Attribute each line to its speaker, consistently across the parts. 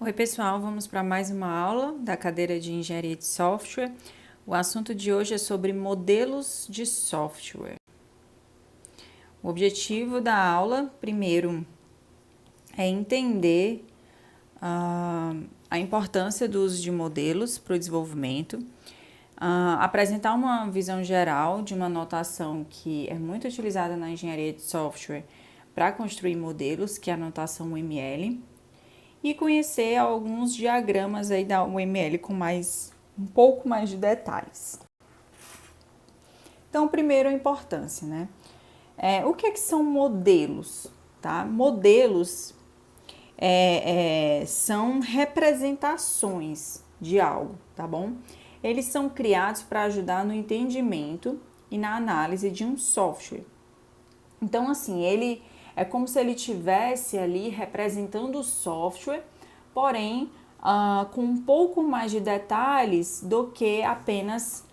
Speaker 1: Oi, pessoal, vamos para mais uma aula da cadeira de Engenharia de Software. O assunto de hoje é sobre modelos de software. O objetivo da aula, primeiro, é entender a importância do uso de modelos para o desenvolvimento, apresentar uma visão geral de uma notação que é muito utilizada na engenharia de software para construir modelos, que é a notação UML, e conhecer alguns diagramas aí da UML com um pouco mais de detalhes. Então, primeiro a importância, né? O que são modelos? Tá? Modelos são representações de algo, tá bom? Eles são criados para ajudar no entendimento e na análise de um software. Então, assim, ele é como se ele tivesse ali representando o software, porém com um pouco mais de detalhes do que apenas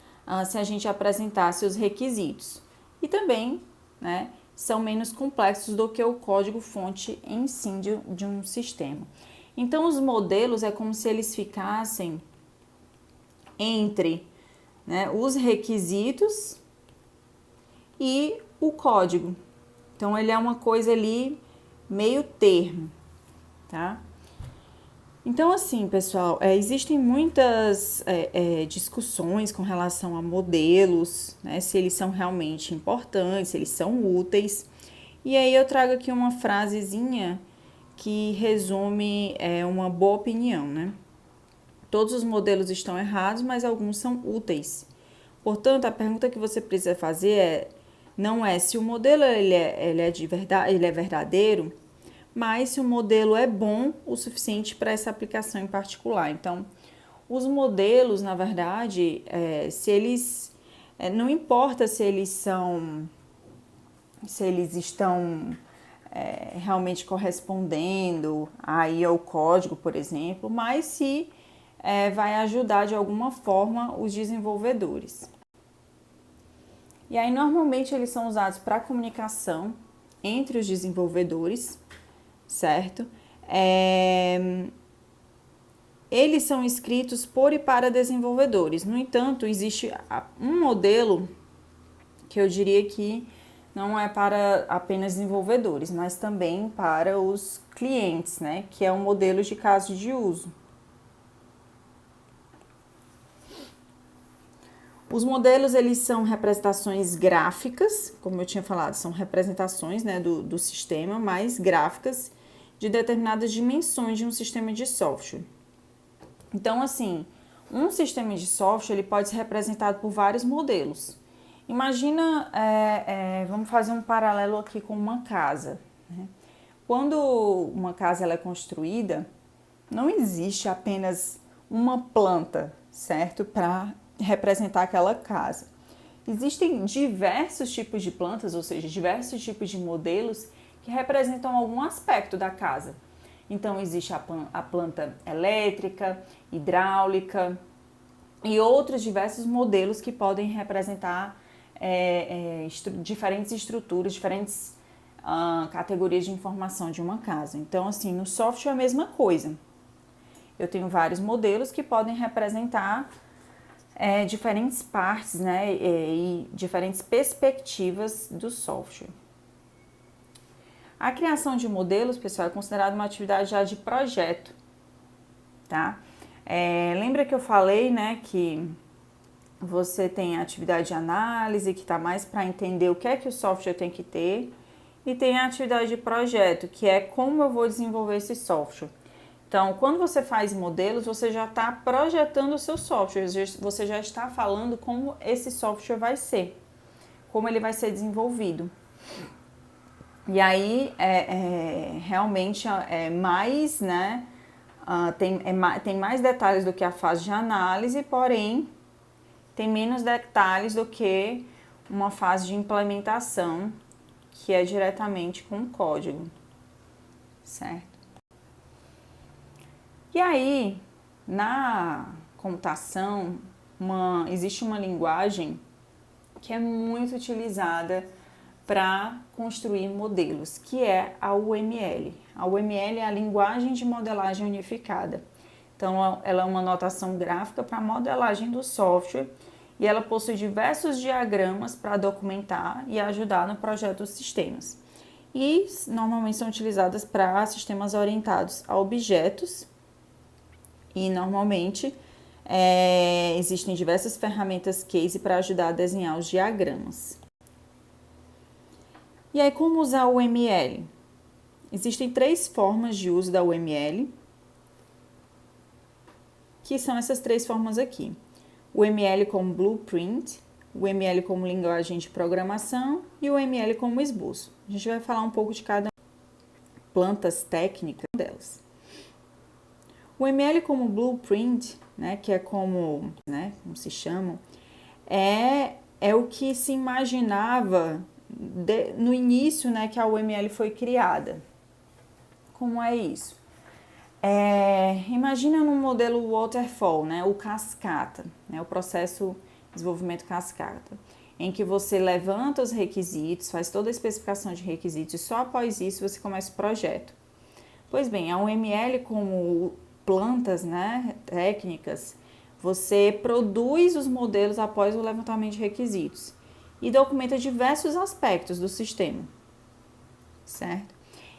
Speaker 1: se a gente apresentasse os requisitos. E também, né, são menos complexos do que o código-fonte em si de um sistema. Então, os modelos é como se eles ficassem entre, né, os requisitos e o código. Então, ele é uma coisa ali meio termo, tá? Então, assim, pessoal, existem muitas discussões com relação a modelos, né? Se eles são realmente importantes, se eles são úteis. E aí eu trago aqui uma frasezinha que resume uma boa opinião, né? Todos os modelos estão errados, mas alguns são úteis. Portanto, a pergunta que você precisa fazer não é se o modelo ele é de verdade, ele é verdadeiro, mas se o modelo é bom o suficiente para essa aplicação em particular. Então, os modelos, na verdade, se eles não importa se eles estão realmente correspondendo aí ao código, por exemplo, mas se vai ajudar de alguma forma os desenvolvedores. E aí, normalmente, eles são usados para comunicação entre os desenvolvedores, certo? Eles são escritos por e para desenvolvedores. No entanto, existe um modelo que eu diria que não é para apenas desenvolvedores, mas também para os clientes, né? Que é um modelo de caso de uso. Os modelos, eles são representações gráficas, como eu tinha falado, são representações, né, do sistema, mais gráficas de determinadas dimensões de um sistema de software. Então, assim, um sistema de software ele pode ser representado por vários modelos. Imagina, vamos fazer um paralelo aqui com uma casa, né? Quando uma casa ela é construída, não existe apenas uma planta, certo? Para representar aquela casa. Existem diversos tipos de plantas, ou seja, diversos tipos de modelos que representam algum aspecto da casa. Então, existe a planta elétrica, hidráulica e outros diversos modelos que podem representar diferentes estruturas, diferentes categorias de informação de uma casa. Então, assim, no software é a mesma coisa. Eu tenho vários modelos que podem representar diferentes partes, né, e diferentes perspectivas do software. A criação de modelos, pessoal, é considerada uma atividade já de projeto, tá? Lembra que eu falei, né, que você tem a atividade de análise, que está mais para entender o que é que o software tem que ter, e tem a atividade de projeto, que é como eu vou desenvolver esse software. Então, quando você faz modelos, você já está projetando o seu software, você já está falando como esse software vai ser, como ele vai ser desenvolvido. E aí, realmente é mais, né, tem mais detalhes do que a fase de análise, porém, tem menos detalhes do que uma fase de implementação, que é diretamente com o código, certo? E aí, na computação, existe uma linguagem que é muito utilizada para construir modelos, que é a UML. A UML é a linguagem de modelagem unificada. Então, ela é uma notação gráfica para modelagem do software e ela possui diversos diagramas para documentar e ajudar no projeto dos sistemas. E normalmente são utilizadas para sistemas orientados a objetos e normalmente existem diversas ferramentas case para ajudar a desenhar os diagramas. E aí, como usar o UML? Existem 3 formas de uso da UML, que são essas 3 formas aqui. O UML como blueprint, o UML como linguagem de programação e o UML como esboço. A gente vai falar um pouco de cada plantas técnicas delas. O UML como blueprint, né, que é como se chama, é o que se imaginava no início, né, que a UML foi criada. Como é isso? Imagina num modelo waterfall, né, o cascata, né, o processo de desenvolvimento cascata, em que você levanta os requisitos, faz toda a especificação de requisitos e só após isso você começa o projeto. Pois bem, a UML como plantas, né, técnicas, você produz os modelos após o levantamento de requisitos e documenta diversos aspectos do sistema, certo?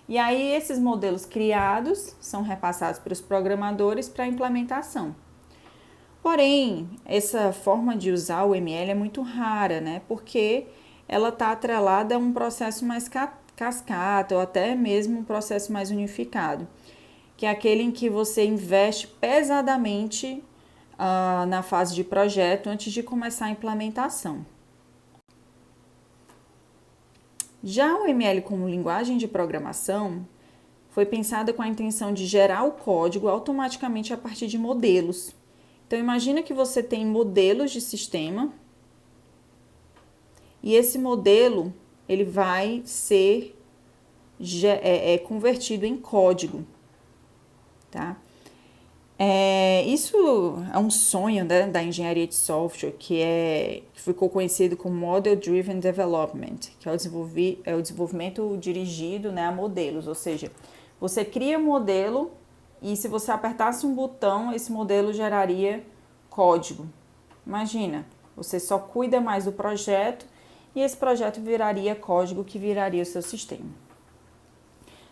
Speaker 1: E aí esses modelos criados são repassados para os programadores para implementação. Porém, essa forma de usar o UML é muito rara, né? Porque ela está atrelada a um processo mais cascata ou até mesmo um processo mais unificado, que é aquele em que você investe pesadamente na fase de projeto antes de começar a implementação. Já o UML como linguagem de programação foi pensada com a intenção de gerar o código automaticamente a partir de modelos. Então, imagina que você tem modelos de sistema e esse modelo ele vai ser convertido em código, tá? Isso é um sonho, né, da engenharia de software que ficou conhecido como Model Driven Development, que é o desenvolvimento dirigido, né, a modelos, ou seja, você cria um modelo e se você apertasse um botão, esse modelo geraria código. Imagina, você só cuida mais do projeto e esse projeto viraria código que viraria o seu sistema.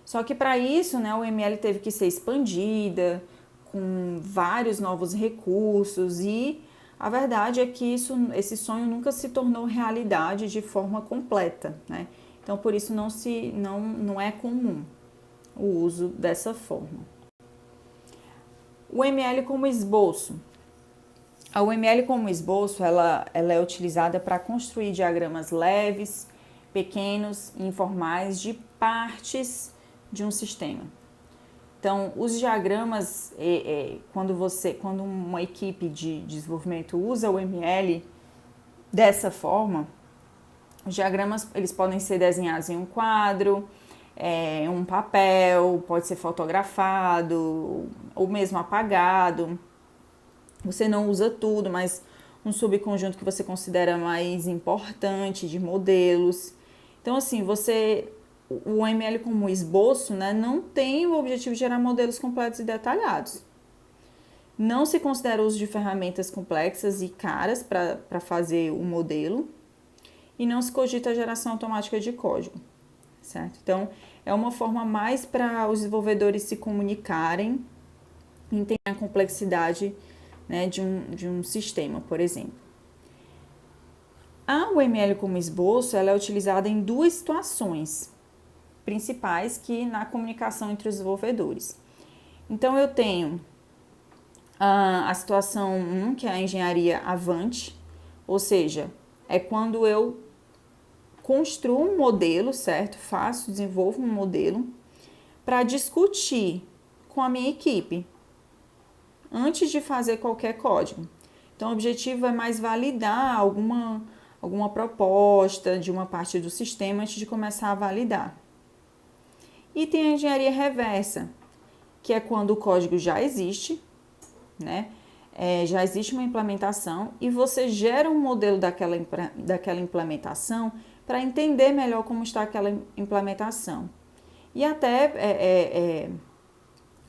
Speaker 1: Só que para isso, né, o UML teve que ser expandida, com vários novos recursos e a verdade é que esse sonho nunca se tornou realidade de forma completa, né? Então, por isso não é comum o uso dessa forma. O UML como esboço. A UML como esboço, ela é utilizada para construir diagramas leves, pequenos e informais de partes de um sistema. Então, os diagramas, quando uma equipe de desenvolvimento usa o UML dessa forma, os diagramas eles podem ser desenhados em um quadro, um papel, pode ser fotografado ou mesmo apagado. Você não usa tudo, mas um subconjunto que você considera mais importante de modelos. Então, assim, o UML como esboço, né, não tem o objetivo de gerar modelos completos e detalhados. Não se considera o uso de ferramentas complexas e caras para fazer o modelo e não se cogita a geração automática de código, certo? Então, é uma forma mais para os desenvolvedores se comunicarem e entender a complexidade, né, de um sistema, por exemplo. A UML como esboço ela é utilizada em 2 situações principais na comunicação entre os desenvolvedores. Então, eu tenho a situação 1, que é a engenharia avante, ou seja, é quando eu construo um modelo, certo? Desenvolvo um modelo para discutir com a minha equipe antes de fazer qualquer código. Então, o objetivo é mais validar alguma proposta de uma parte do sistema antes de começar a validar. E tem a engenharia reversa, que é quando o código já existe, né? Já existe uma implementação e você gera um modelo daquela implementação para entender melhor como está aquela implementação. E até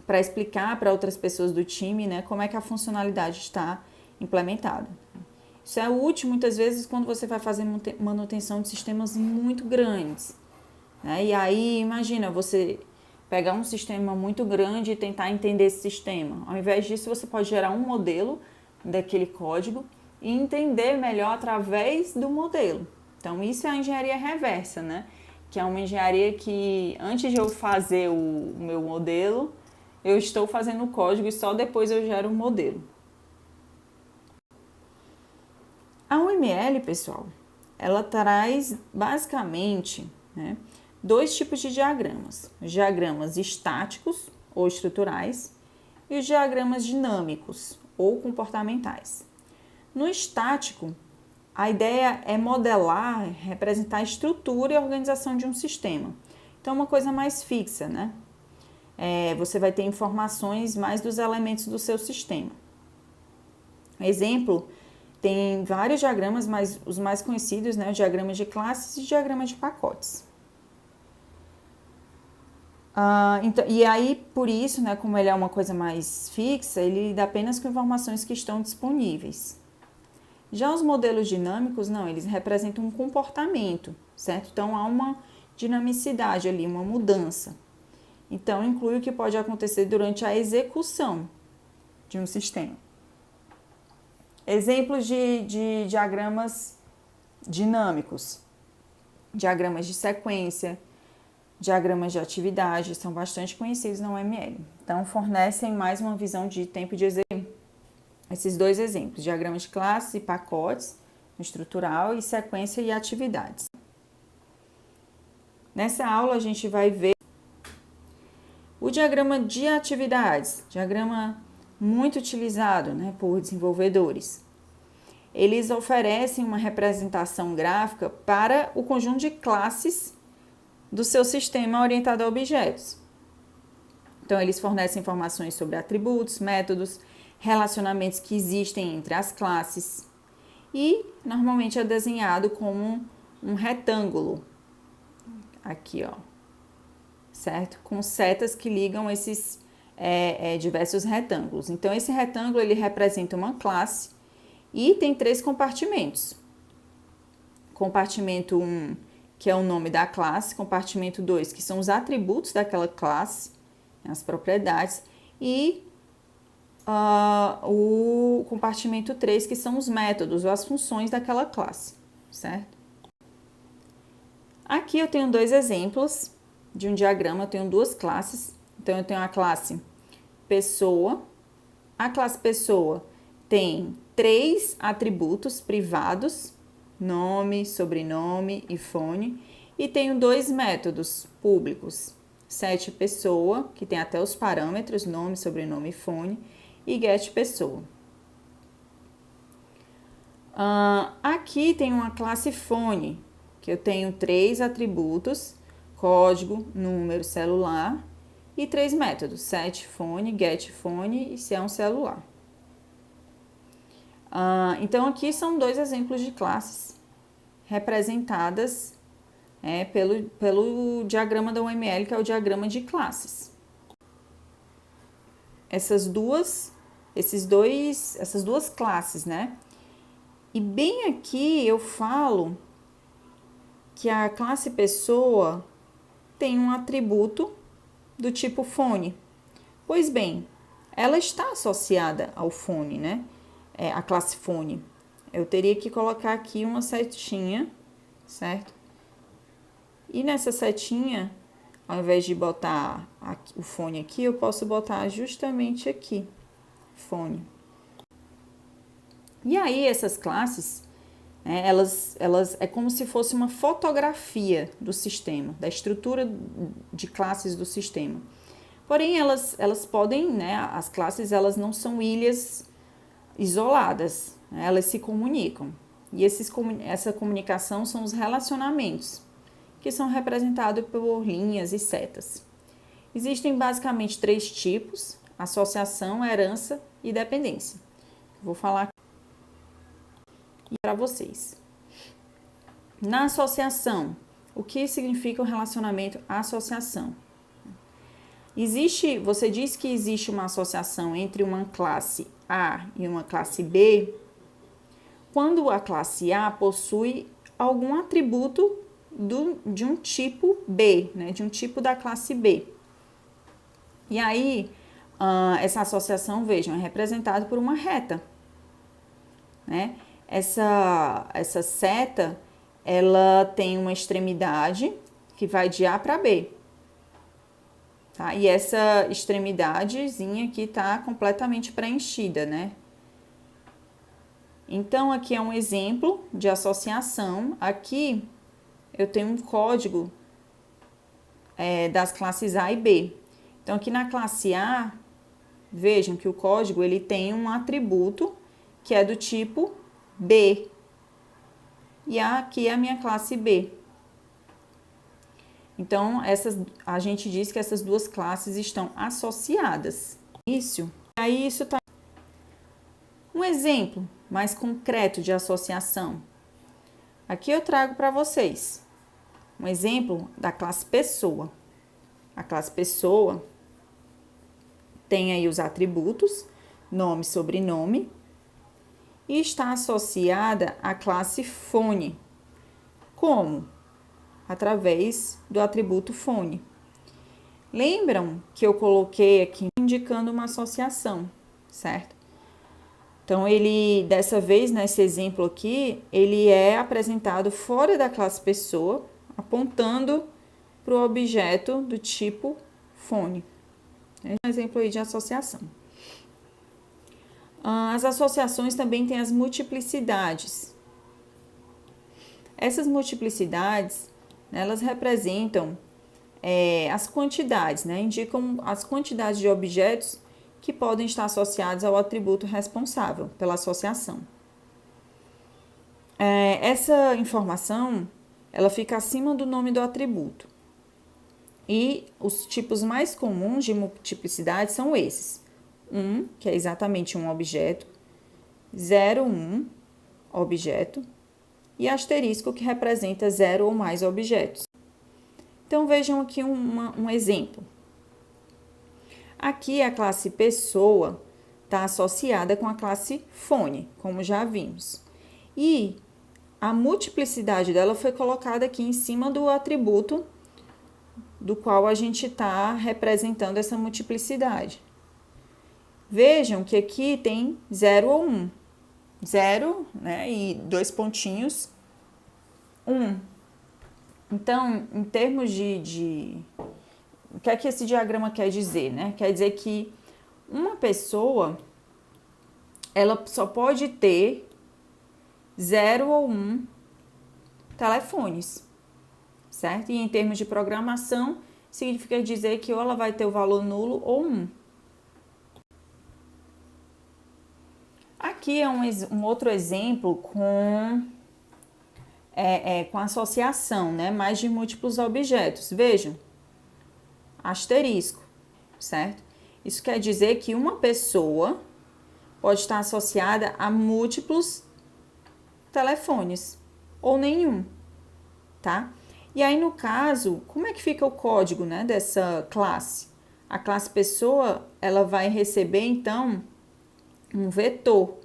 Speaker 1: para explicar para outras pessoas do time, né, como é que a funcionalidade está implementada. Isso é útil muitas vezes quando você vai fazer manutenção de sistemas muito grandes, né? E aí, imagina você pegar um sistema muito grande e tentar entender esse sistema. Ao invés disso, você pode gerar um modelo daquele código e entender melhor através do modelo. Então, isso é a engenharia reversa, né? Que é uma engenharia que, antes de eu fazer o meu modelo, eu estou fazendo o código e só depois eu gero o modelo. A UML, pessoal, ela traz basicamente, né, dois tipos de diagramas. Os diagramas estáticos ou estruturais e os diagramas dinâmicos ou comportamentais. No estático, a ideia é modelar, representar a estrutura e a organização de um sistema. Então, uma coisa mais fixa, né? Você vai ter informações mais dos elementos do seu sistema. Exemplo, tem vários diagramas, mas os mais conhecidos, né, os diagramas de classes e diagramas de pacotes. Então, e aí, por isso, né, como ele é uma coisa mais fixa, ele lida apenas com informações que estão disponíveis. Já os modelos dinâmicos, não, eles representam um comportamento, certo? Então, há uma dinamicidade ali, uma mudança. Então, inclui o que pode acontecer durante a execução de um sistema. Exemplos de diagramas dinâmicos, diagramas de sequência, diagramas de atividade, são bastante conhecidos na UML. Então, fornecem mais uma visão de tempo de execução. Esses dois exemplos, diagramas de classes e pacotes, estrutural e sequência e atividades. Nessa aula, a gente vai ver o diagrama de atividades, diagrama muito utilizado, né, por desenvolvedores. Eles oferecem uma representação gráfica para o conjunto de classes do seu sistema orientado a objetos. Então, eles fornecem informações sobre atributos, métodos, relacionamentos que existem entre as classes e normalmente é desenhado como um retângulo. Aqui, ó, certo? Com setas que ligam esses diversos retângulos. Então, esse retângulo ele representa uma classe e tem 3 compartimentos. Compartimento 1, que é o nome da classe, compartimento 2, que são os atributos daquela classe, as propriedades, e o compartimento 3, que são os métodos ou as funções daquela classe, certo? Aqui eu tenho 2 exemplos de um diagrama, eu tenho 2 classes. Então, eu tenho a classe pessoa. A classe pessoa tem 3 atributos privados, nome, sobrenome e fone. E tenho 2 métodos públicos, setPessoa, que tem até os parâmetros, nome, sobrenome e fone, e getPessoa. Aqui tem uma classe fone, que eu tenho 3 atributos, código, número, celular, e 3 métodos, setFone, getFone e se é um celular. Então, aqui são 2 exemplos de classes representadas pelo diagrama da UML, que é o diagrama de classes. Essas duas classes, né? E bem aqui eu falo que a classe pessoa tem um atributo do tipo fone. Pois bem, ela está associada ao fone, né? A classe fone. Eu teria que colocar aqui uma setinha, certo? E nessa setinha, ao invés de botar o fone aqui, eu posso botar justamente aqui, fone. E aí, essas classes, elas é como se fosse uma fotografia do sistema, da estrutura de classes do sistema. Porém, elas podem, né, as classes, elas não são ilhas isoladas, né, elas se comunicam. E essa comunicação são os relacionamentos, que são representados por linhas e setas. Existem basicamente 3 tipos: associação, herança e dependência. Vou falar para vocês. Na associação, o que significa o relacionamento associação? Você diz que existe uma associação entre uma classe A e uma classe B, quando a classe A possui algum atributo de um tipo B, né, de um tipo da classe B. E aí, essa associação, vejam, é representada por uma reta, né? Essa seta, ela tem uma extremidade que vai de A para B. Tá? E essa extremidadezinha aqui está completamente preenchida, né? Então, aqui é um exemplo de associação. Aqui eu tenho um código das classes A e B. Então, aqui na classe A, vejam que o código ele tem um atributo que é do tipo B. E aqui é a minha classe B. Então, a gente diz que essas duas classes estão associadas. Isso. Aí, isso tá. Um exemplo mais concreto de associação. Aqui eu trago para vocês um exemplo da classe pessoa. A classe pessoa tem aí os atributos, nome, sobrenome, e está associada à classe fone. Como? Através do atributo fone. Lembram que eu coloquei aqui indicando uma associação, certo? Então, dessa vez, nesse exemplo aqui, ele é apresentado fora da classe pessoa, apontando para o objeto do tipo fone. É um exemplo aí de associação. As associações também têm as multiplicidades. Essas multiplicidades, né, elas representam as quantidades, né, indicam as quantidades de objetos que podem estar associados ao atributo responsável pela associação. Essa informação, ela fica acima do nome do atributo. E os tipos mais comuns de multiplicidade são esses. 1, que é exatamente um objeto, 0, 1, objeto, e asterisco, que representa 0 ou mais objetos. Então, vejam aqui um exemplo. Aqui a classe pessoa está associada com a classe fone, como já vimos. E a multiplicidade dela foi colocada aqui em cima do atributo do qual a gente está representando essa multiplicidade. Vejam que aqui tem 0 ou 1. 0, né, e 2 pontinhos, 1. Então, em termos o que é que esse diagrama quer dizer, né? Quer dizer que uma pessoa, ela só pode ter 0 ou 1 telefones, certo? E em termos de programação, significa dizer que ou ela vai ter o valor nulo ou 1. Aqui é um outro exemplo com associação, né? Mais de múltiplos objetos. Vejam, asterisco, certo? Isso quer dizer que uma pessoa pode estar associada a múltiplos telefones, ou nenhum, tá? E aí, no caso, como é que fica o código, né, dessa classe? A classe pessoa, ela vai receber, então, um vetor.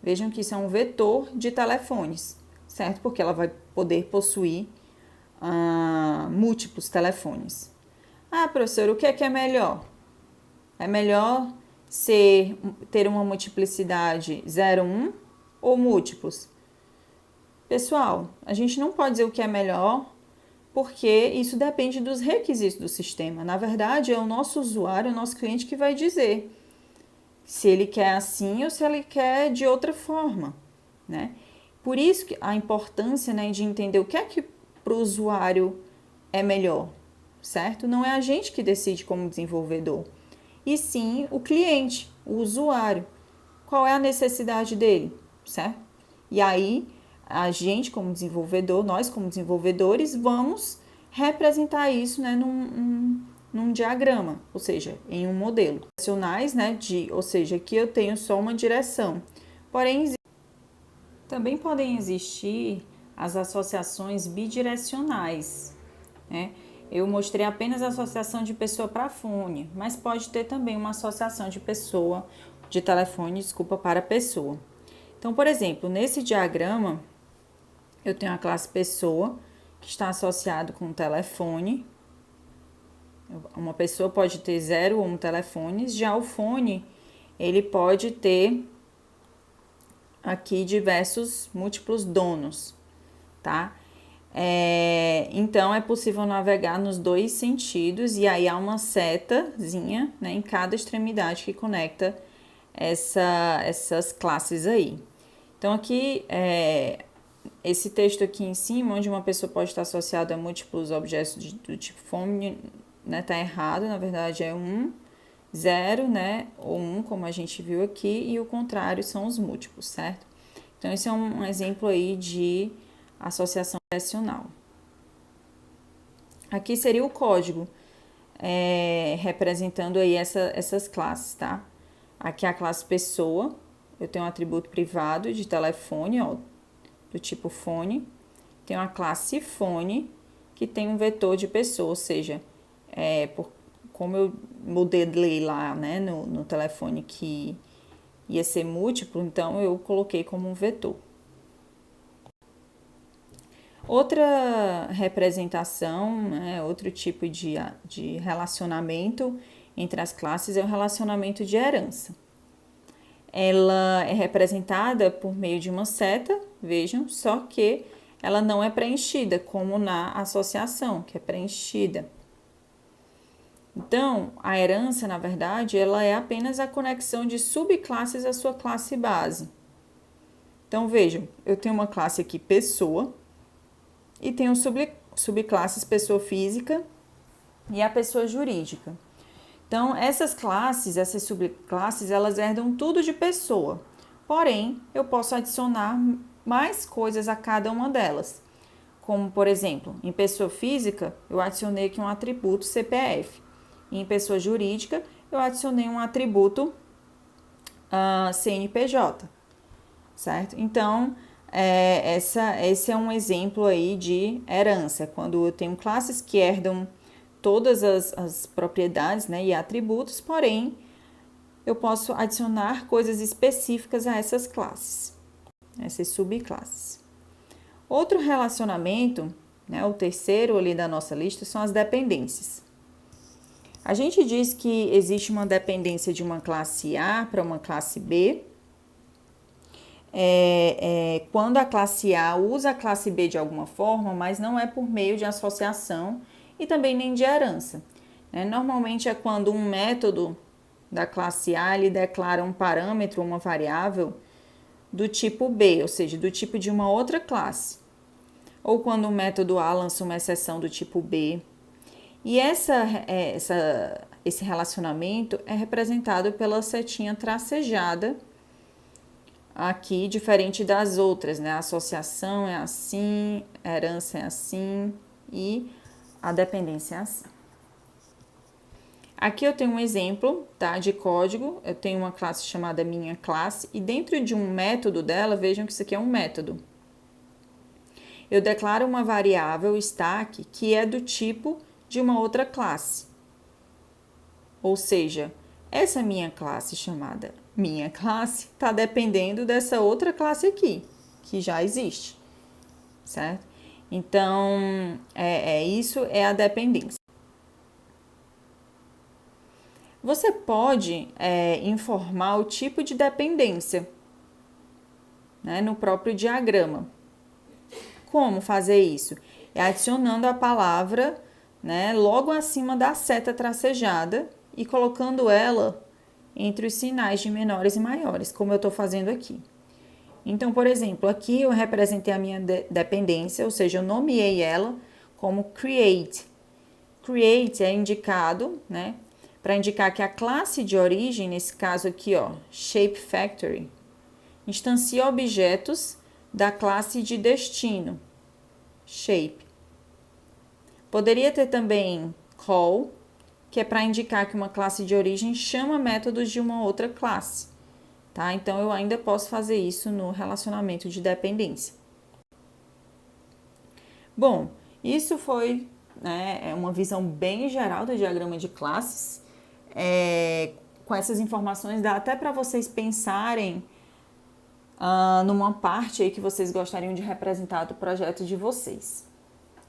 Speaker 1: Vejam que isso é um vetor de telefones, certo? Porque ela vai poder possuir múltiplos telefones. Professor, o que é melhor? É melhor ter uma multiplicidade 0, 1 ou múltiplos? Pessoal, a gente não pode dizer o que é melhor, porque isso depende dos requisitos do sistema. Na verdade, é o nosso usuário, o nosso cliente que vai dizer se ele quer assim ou se ele quer de outra forma, né? Por isso que a importância, né, de entender o que é que para o usuário é melhor, certo? Não é a gente que decide como desenvolvedor, e sim o cliente, o usuário. Qual é a necessidade dele, certo? E aí, a gente como desenvolvedor, nós como desenvolvedores, vamos representar isso, né, num diagrama, ou seja, em um modelo. Né, ou seja, aqui eu tenho só uma direção. Porém, também podem existir as associações bidirecionais, né? Eu mostrei apenas a associação de pessoa para fone, mas pode ter também uma associação de telefone, para pessoa. Então, por exemplo, nesse diagrama, eu tenho a classe pessoa, que está associado com o telefone. Uma pessoa pode ter 0 ou 1 telefones, já o fone, ele pode ter aqui diversos múltiplos donos, tá? Então, é possível navegar nos dois sentidos e aí há uma setazinha, né, em cada extremidade que conecta essas classes aí. Então, aqui, esse texto aqui em cima, onde uma pessoa pode estar associada a múltiplos objetos do tipo fone, né, tá errado, na verdade é 1, 0, né, ou 1, como a gente viu aqui, e o contrário são os múltiplos, certo? Então, esse é um exemplo aí de associação direcional. Aqui seria o código, representando aí essas classes, tá? Aqui é a classe pessoa, eu tenho um atributo privado de telefone, ó, do tipo fone. Tenho a classe fone, que tem um vetor de pessoa, ou seja, como eu modelei lá, né, no telefone que ia ser múltiplo, então eu coloquei como um vetor. Outra representação, né, outro tipo de relacionamento entre as classes é o relacionamento de herança. Ela é representada por meio de uma seta, vejam, só que ela não é preenchida, como na associação, que é preenchida. Então, a herança, na verdade, ela é apenas a conexão de subclasses à sua classe base. Então, vejam, eu tenho uma classe aqui, pessoa, e tenho subclasses pessoa física e a pessoa jurídica. Então, essas subclasses, elas herdam tudo de pessoa. Porém, eu posso adicionar mais coisas a cada uma delas. Como, por exemplo, em pessoa física, eu adicionei aqui um atributo CPF. E em pessoa jurídica, eu adicionei um atributo CNPJ, certo? Então, esse é um exemplo aí de herança, quando eu tenho classes que herdam todas as propriedades, né, e atributos, porém, eu posso adicionar coisas específicas a essas classes, essas subclasses. Outro relacionamento, né, o terceiro ali da nossa lista, são as dependências. A gente diz que existe uma dependência de uma classe A para uma classe B, quando a classe A usa a classe B de alguma forma, mas não é por meio de associação e também nem de herança. Normalmente é quando um método da classe A ele declara um parâmetro, uma variável do tipo B, ou seja, do tipo de uma outra classe. Ou quando o método A lança uma exceção do tipo B. E esse relacionamento é representado pela setinha tracejada aqui, diferente das outras, né? A associação é assim, a herança é assim e a dependência é assim. Aqui eu tenho um exemplo, tá, de código. Eu tenho uma classe chamada minha classe e dentro de um método dela, vejam que isso aqui é um método. Eu declaro uma variável stack que é do tipo de uma outra classe. Ou seja, essa minha classe chamada minha classe está dependendo dessa outra classe aqui, que já existe, certo? Então, isso é a dependência. Você pode informar o tipo de dependência, né, no próprio diagrama. Como fazer isso? É adicionando a palavra, né, logo acima da seta tracejada e colocando ela entre os sinais de menores e maiores, como eu estou fazendo aqui. Então, por exemplo, aqui eu representei a minha dependência, ou seja, eu nomeei ela como create. Create é indicado, né, para indicar que a classe de origem, nesse caso aqui, ó, Shape Factory, instancia objetos da classe de destino, Shape. Poderia ter também call, que é para indicar que uma classe de origem chama métodos de uma outra classe, tá? Então, eu ainda posso fazer isso no relacionamento de dependência. Bom, isso foi, né, uma visão bem geral do diagrama de classes. Com essas informações dá até para vocês pensarem numa parte aí que vocês gostariam de representar do projeto de vocês,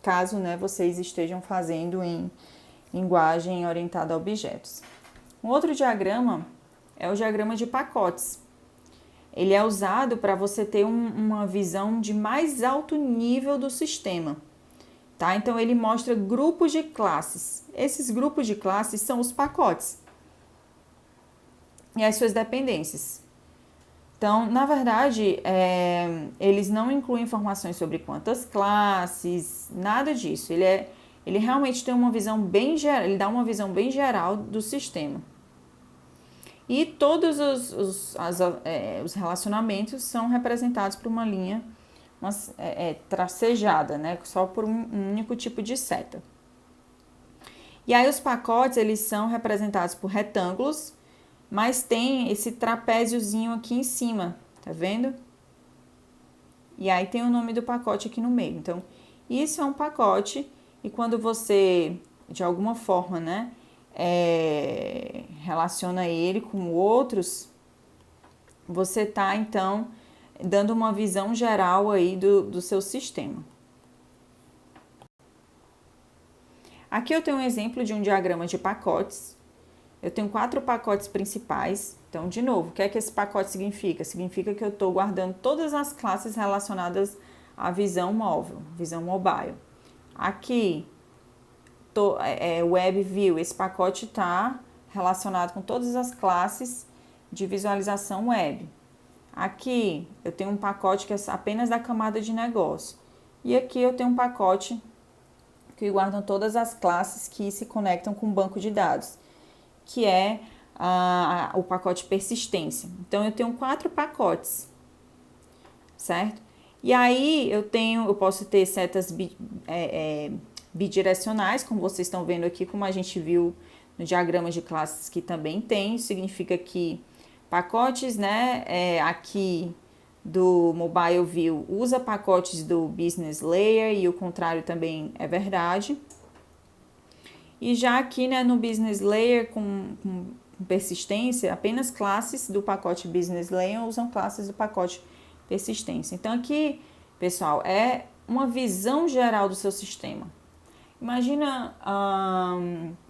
Speaker 1: caso, né, vocês estejam fazendo em linguagem orientada a objetos. Um outro diagrama é o diagrama de pacotes. Ele é usado para você ter uma visão de mais alto nível do sistema, tá? Então, ele mostra grupos de classes. Esses grupos de classes são os pacotes e as suas dependências. Então, na verdade, eles não incluem informações sobre quantas classes, nada disso. Ele realmente tem uma visão bem geral, ele dá uma visão bem geral do sistema. E todos os relacionamentos são representados por uma linha tracejada, né? Só por um único tipo de seta. E aí os pacotes, eles são representados por retângulos, mas tem esse trapéziozinho aqui em cima, tá vendo? E aí tem o nome do pacote aqui no meio. Então, isso é um pacote, e quando você, de alguma forma, né, relaciona ele com outros, você tá, então, dando uma visão geral aí do seu sistema. Aqui eu tenho um exemplo de um diagrama de pacotes. Eu tenho 4 pacotes principais. Então, de novo, o que é que esse pacote significa? Significa que eu estou guardando todas as classes relacionadas à visão móvel, visão mobile. Aqui, Web View, esse pacote está relacionado com todas as classes de visualização web. Aqui, eu tenho um pacote que é apenas da camada de negócio. E aqui eu tenho um pacote que guardam todas as classes que se conectam com o banco de dados, que é o pacote persistência. Então, eu tenho 4 pacotes, certo? E aí, eu posso ter setas bidirecionais, como vocês estão vendo aqui, como a gente viu no diagrama de classes que também tem. Isso significa que pacotes, né, aqui do Mobile View usa pacotes do Business Layer e o contrário também é verdade. E já aqui, né, no Business Layer com persistência, apenas classes do pacote Business Layer usam classes do pacote persistência. Então, aqui, pessoal, é uma visão geral do seu sistema. Imagina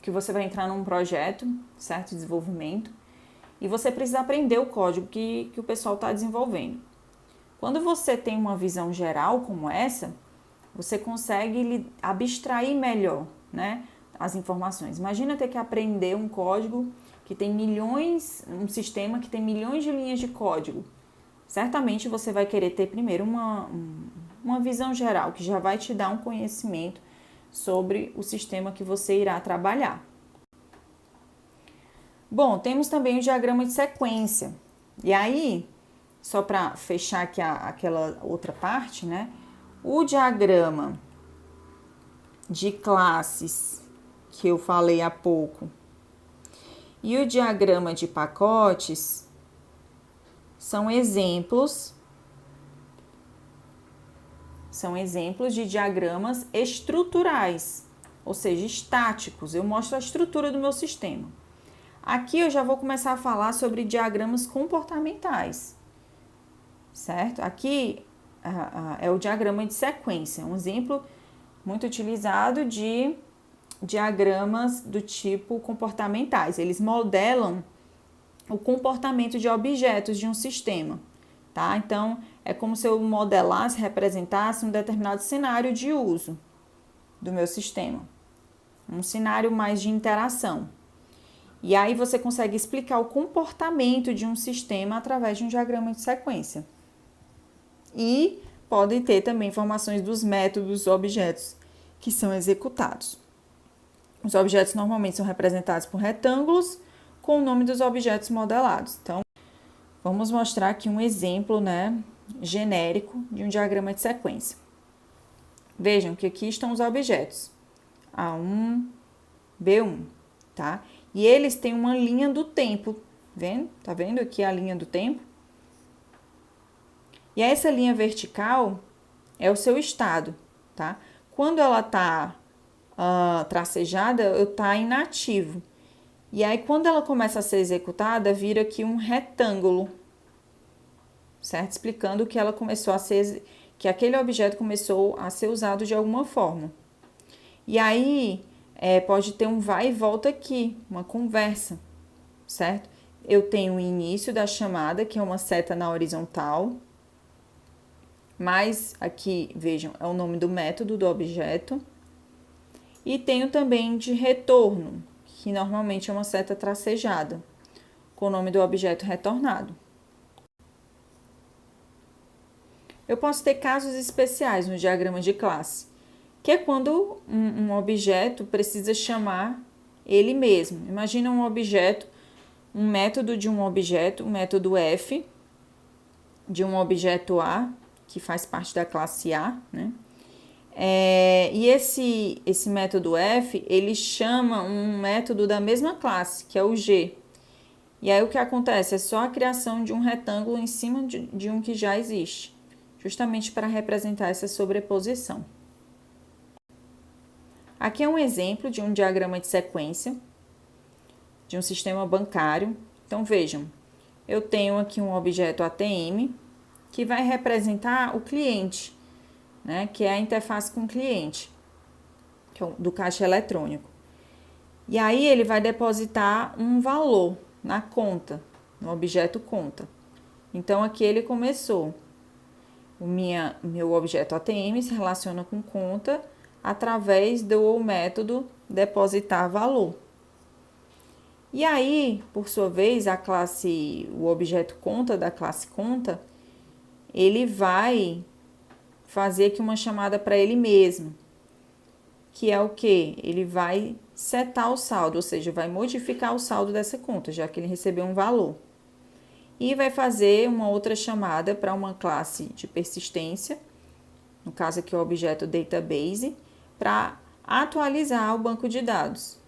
Speaker 1: que você vai entrar num projeto, certo, de desenvolvimento, e você precisa aprender o código que o pessoal está desenvolvendo. Quando você tem uma visão geral como essa, você consegue abstrair melhor, né, as informações. Imagina ter que aprender um código que tem milhões, um sistema que tem milhões de linhas de código. Certamente você vai querer ter primeiro uma visão geral, que já vai te dar um conhecimento sobre o sistema que você irá trabalhar. Bom, temos também o diagrama de sequência. E aí, só para fechar aqui aquela outra parte, né? O diagrama de classes que eu falei há pouco e o diagrama de pacotes são exemplos de diagramas estruturais, ou seja, estáticos. Eu mostro a estrutura do meu sistema. Aqui eu já vou começar a falar sobre diagramas comportamentais, certo? Aqui é o diagrama de sequência, um exemplo muito utilizado de diagramas do tipo comportamentais. Eles modelam o comportamento de objetos de um sistema, tá? Então, é como se eu modelasse, representasse um determinado cenário de uso do meu sistema, um cenário mais de interação. E aí você consegue explicar o comportamento de um sistema através de um diagrama de sequência. E pode ter também informações dos métodos, objetos que são executados. Os objetos normalmente são representados por retângulos com o nome dos objetos modelados. Então, vamos mostrar aqui um exemplo, né, genérico de um diagrama de sequência. Vejam que aqui estão os objetos A1, B1, tá? E eles têm uma linha do tempo, vendo? Tá vendo aqui a linha do tempo? E essa linha vertical é o seu estado, tá? quando ela está tracejada, eu tá inativo. E aí, quando ela começa a ser executada, vira aqui um retângulo, certo? Explicando que ela começou a ser, que aquele objeto começou a ser usado de alguma forma. E aí, pode ter um vai e volta aqui, uma conversa, certo? Eu tenho o início da chamada, que é uma seta na horizontal, mas aqui, vejam, é o nome do método do objeto. E tenho também de retorno, que normalmente é uma seta tracejada, com o nome do objeto retornado. Eu posso ter casos especiais no diagrama de classe, que é quando um objeto precisa chamar ele mesmo. Imagina um objeto, um método de um objeto, o método F, de um objeto A, que faz parte da classe A, né? E esse método F, ele chama um método da mesma classe, que é o G. E aí o que acontece? É só a criação de um retângulo em cima de um que já existe, justamente para representar essa sobreposição. Aqui é um exemplo de um diagrama de sequência de um sistema bancário. Então vejam, eu tenho aqui um objeto ATM que vai representar o cliente, né, que é a interface com o cliente, que é do caixa eletrônico. E aí ele vai depositar um valor na conta, no objeto conta. Então aqui ele começou. Meu objeto ATM se relaciona com conta através do método depositar valor. E aí, por sua vez, o objeto conta da classe conta, ele vai fazer aqui uma chamada para ele mesmo, que é o que? Ele vai setar o saldo, ou seja, vai modificar o saldo dessa conta, já que ele recebeu um valor. E vai fazer uma outra chamada para uma classe de persistência, no caso aqui o objeto database, para atualizar o banco de dados.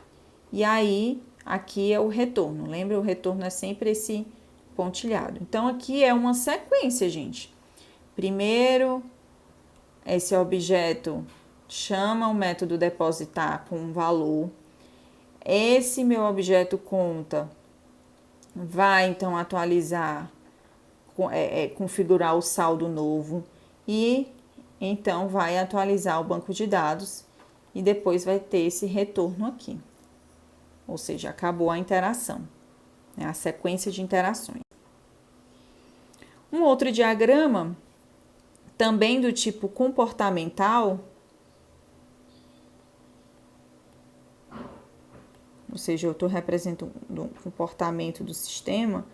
Speaker 1: E aí, aqui é o retorno. Lembra? O retorno é sempre esse pontilhado. Então, aqui é uma sequência, gente. Primeiro, esse objeto chama o método depositar com um valor. Esse meu objeto conta vai, então, atualizar, configurar o saldo novo e, então, vai atualizar o banco de dados e depois vai ter esse retorno aqui. Ou seja, acabou a interação, né? A sequência de interações. Um outro diagrama, também do tipo comportamental, ou seja, eu estou representando o comportamento do sistema,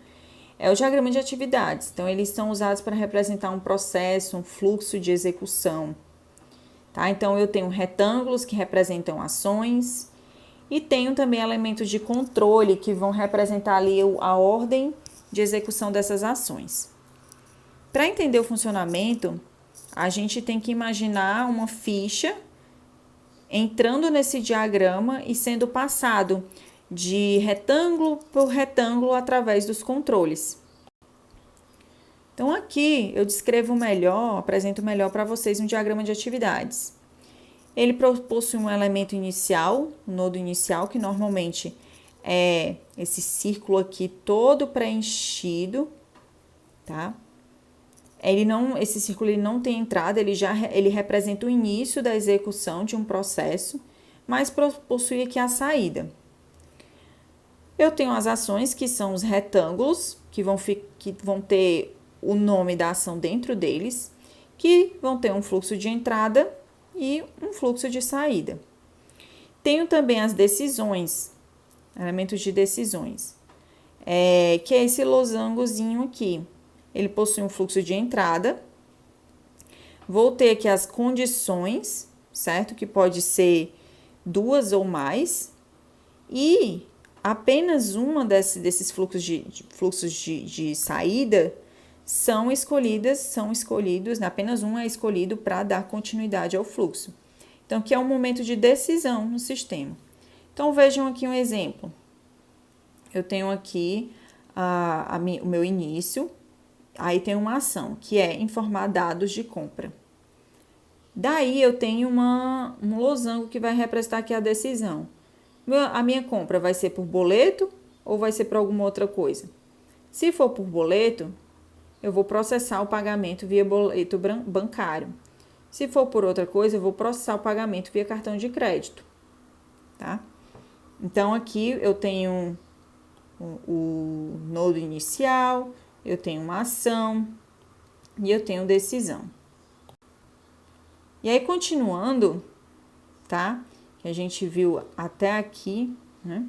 Speaker 1: é o diagrama de atividades. Então, eles são usados para representar um processo, um fluxo de execução. Tá? Então, eu tenho retângulos que representam ações e tenho também elementos de controle que vão representar ali a ordem de execução dessas ações. Para entender o funcionamento, a gente tem que imaginar uma ficha entrando nesse diagrama e sendo passado de retângulo por retângulo através dos controles. Então, aqui eu descrevo melhor, apresento melhor para vocês um diagrama de atividades. Ele possui um elemento inicial, um nodo inicial, que normalmente é esse círculo aqui todo preenchido, tá? Esse círculo ele não tem entrada, ele representa o início da execução de um processo, mas possui aqui a saída. Eu tenho as ações, que são os retângulos, que vão ter o nome da ação dentro deles, que vão ter um fluxo de entrada e um fluxo de saída. Tenho também as decisões, elementos de decisões, que é esse losangozinho aqui. Ele possui um fluxo de entrada. Vou ter aqui as condições, certo? Que pode ser 2 ou mais. E apenas uma desses fluxos de saída são escolhidos, apenas um é escolhido para dar continuidade ao fluxo. Então, que é um momento de decisão no sistema. Então, vejam aqui um exemplo. Eu tenho aqui o meu início, aí tem uma ação, que é informar dados de compra. Daí eu tenho um losango que vai representar aqui a decisão. A minha compra vai ser por boleto ou vai ser por alguma outra coisa? Se for por boleto, eu vou processar o pagamento via boleto bancário. Se for por outra coisa, eu vou processar o pagamento via cartão de crédito, tá? Então, aqui eu tenho o nodo inicial, eu tenho uma ação e eu tenho decisão. E aí, continuando, tá? Que a gente viu até aqui, né?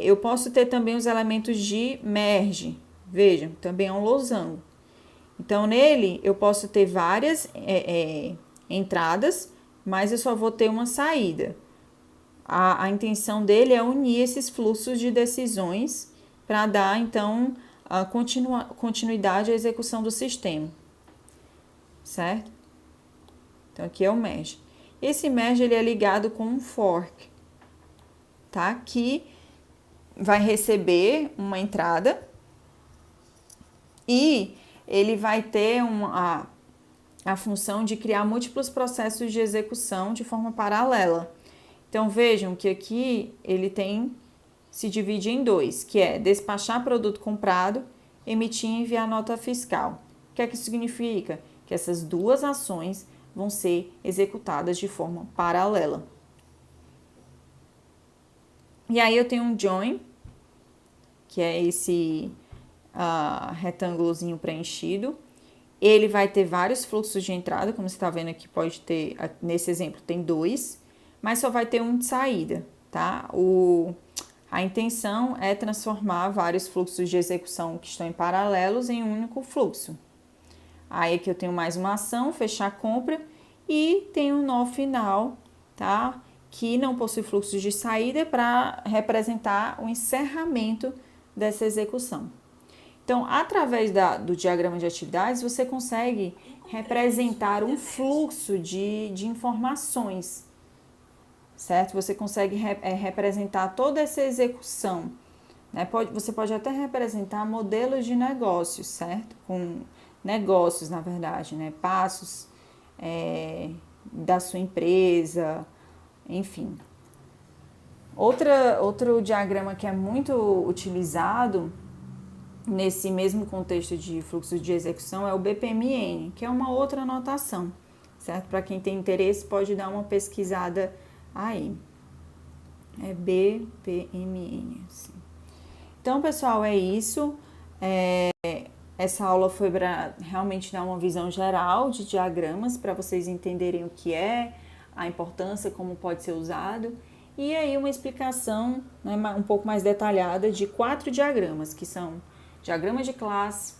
Speaker 1: Eu posso ter também os elementos de merge. Vejam, também é um losango. Então, nele, eu posso ter várias entradas, mas eu só vou ter uma saída. A intenção dele é unir esses fluxos de decisões para dar, então, a continuidade à execução do sistema. Certo? Então, aqui é o merge. Esse merge, ele é ligado com um fork, tá? Que vai receber uma entrada e ele vai ter a função de criar múltiplos processos de execução de forma paralela. Então, vejam que aqui ele se divide em dois, que é despachar produto comprado, emitir e enviar nota fiscal. O que é que isso significa? Que essas duas ações vão ser executadas de forma paralela. E aí eu tenho um join, que é esse retângulozinho preenchido. Ele vai ter vários fluxos de entrada, como você está vendo aqui, pode ter, nesse exemplo tem 2, mas só vai ter um de saída, tá? A intenção é transformar vários fluxos de execução que estão em paralelos em um único fluxo. Aí aqui eu tenho mais uma ação, fechar a compra, e tem um nó final, tá? Que não possui fluxos de saída para representar o encerramento dessa execução. Então, através do diagrama de atividades, você consegue representar um fluxo de informações, certo? Você consegue representar toda essa execução, né? Você pode até representar modelos de negócios, certo? Com negócios, na verdade, né? Passos da sua empresa, enfim. Outro diagrama que é muito utilizado nesse mesmo contexto de fluxo de execução é o BPMN, que é uma outra notação, certo? Para quem tem interesse, pode dar uma pesquisada aí. É BPMN. Assim. Então, pessoal, é isso. Essa aula foi para realmente dar uma visão geral de diagramas, para vocês entenderem o que é, a importância, como pode ser usado. E aí uma explicação, né, um pouco mais detalhada de 4 diagramas, que são diagrama de classe,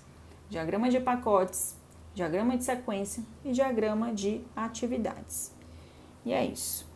Speaker 1: diagrama de pacotes, diagrama de sequência e diagrama de atividades. E é isso.